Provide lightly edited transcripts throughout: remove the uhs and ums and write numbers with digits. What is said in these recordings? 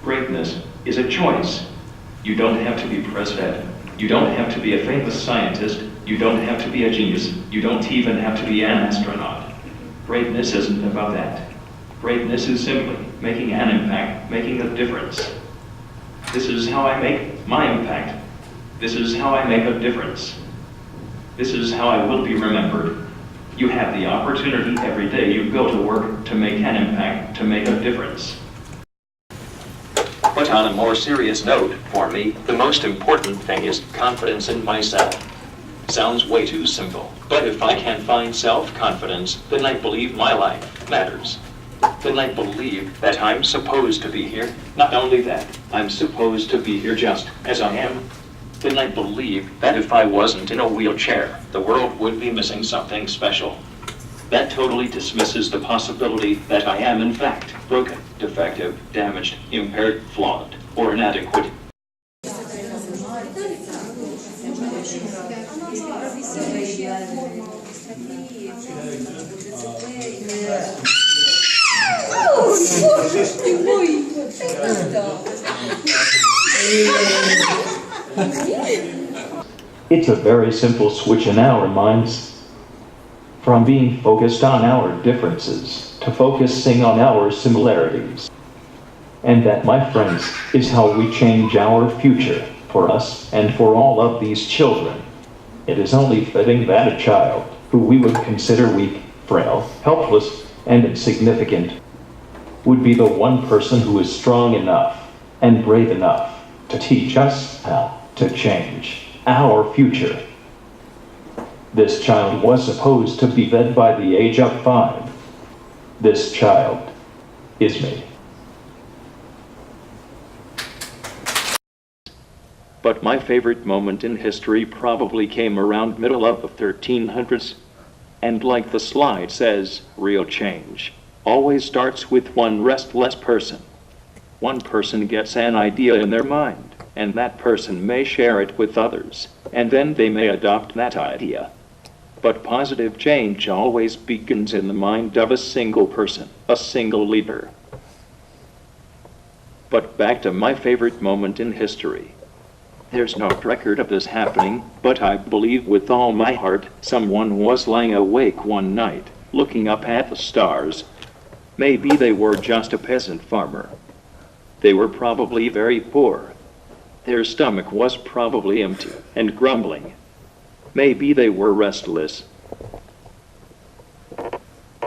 Greatness is a choice. You don't have to be president. You don't have to be a famous scientist. You don't have to be a genius. You don't even have to be an astronaut. Greatness isn't about that. Greatness is simply making an impact, making a difference. This is how I make my impact. This is how I make a difference. This is how I will be remembered. You have the opportunity every day you go to work to make an impact, to make a difference. But on a more serious note, for me, the most important thing is confidence in myself. Sounds way too simple, but if I can find self-confidence, then I believe my life matters. Then I believe that I'm supposed to be here. Not only that, I'm supposed to be here just as I am. Then I believe that if I wasn't in a wheelchair, the world would be missing something special. That totally dismisses the possibility that I am in fact broken, defective, damaged, impaired, flawed, or inadequate. It's a very simple switch in our minds. From being focused on our differences to focusing on our similarities. And that, my friends, is how we change our future for us and for all of these children. It is only fitting that a child, who we would consider weak, frail, helpless, and insignificant, would be the one person who is strong enough and brave enough to teach us how to change our future. This child was supposed to be fed by the age of 5. This child is me. But my favorite moment in history probably came around middle of the 1300s. And like the slide says, real change always starts with one restless person. One person gets an idea in their mind, and that person may share it with others, and then they may adopt that idea. But positive change always begins in the mind of a single person, a single leader. But back to my favorite moment in history. There's no record of this happening, but I believe with all my heart someone was lying awake one night, looking up at the stars. Maybe they were just a peasant farmer. They were probably very poor. Their stomach was probably empty and grumbling. Maybe they were restless.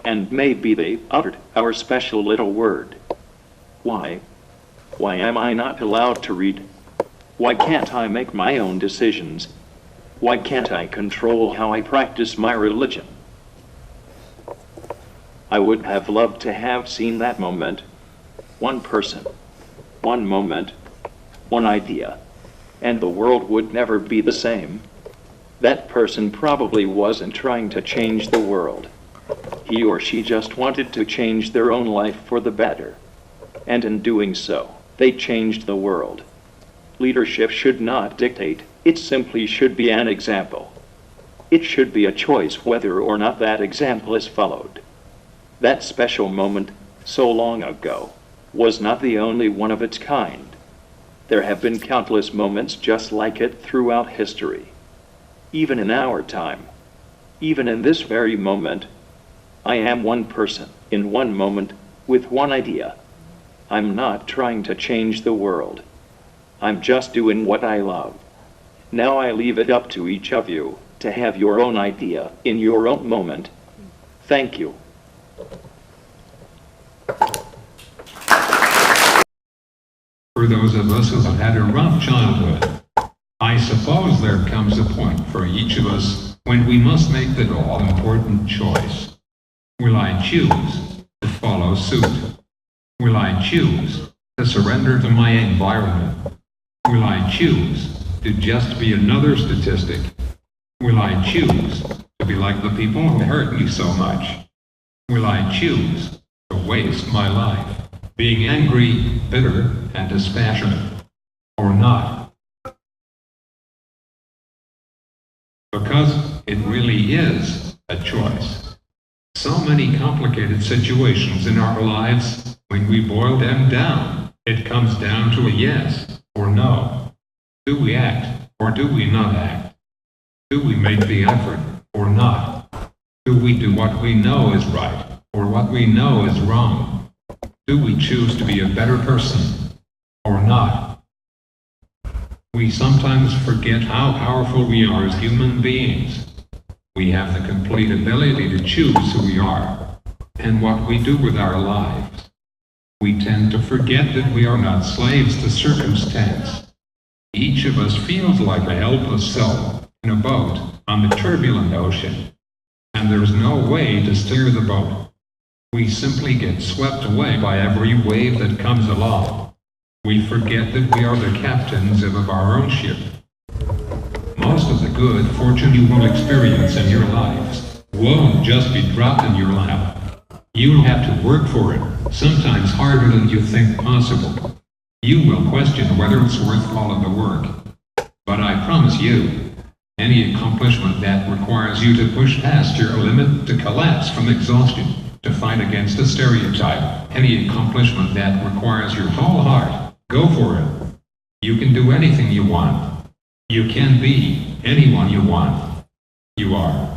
And maybe they uttered our special little word. Why? Why am I not allowed to read? Why can't I make my own decisions? Why can't I control how I practice my religion? I would have loved to have seen that moment. One person, one moment, one idea, and the world would never be the same. That person probably wasn't trying to change the world. He or she just wanted to change their own life for the better. And in doing so, they changed the world. Leadership should not dictate, it simply should be an example. It should be a choice whether or not that example is followed. That special moment, so long ago, was not the only one of its kind. There have been countless moments just like it throughout history. Even in our time, even in this very moment, I am one person, in one moment, with one idea. I'm not trying to change the world. I'm just doing what I love. Now I leave it up to each of you to have your own idea in your own moment. Thank you. For those of us who have had a rough childhood, I suppose there comes a point for each of us when we must make the all-important choice. Will I choose to follow suit? Will I choose to surrender to my environment? Will I choose to just be another statistic? Will I choose to be like the people who hurt me so much? Will I choose to waste my life being angry, bitter, and dispassionate, or not? Because it really is a choice. So many complicated situations in our lives, when we boil them down, It comes down to a yes or no. Do we act or do we not act? Do we make the effort or not? Do we do what we know is right or what we know is wrong? Do we choose to be a better person or not? We sometimes forget how powerful we are as human beings. We have the complete ability to choose who we are and what we do with our lives. We tend to forget that we are not slaves to circumstance. Each of us feels like a helpless soul in a boat on the turbulent ocean, and there's no way to steer the boat. We simply get swept away by every wave that comes along. We forget that we are the captains of our own ship. Most of the good fortune you will experience in your lives won't just be dropped in your lap. You'll have to work for it, sometimes harder than you think possible. You will question whether it's worth all of the work. But I promise you, any accomplishment that requires you to push past your limit, to collapse from exhaustion, to fight against a stereotype, any accomplishment that requires your whole heart, go for it. You can do anything you want. You can be anyone you want. You are.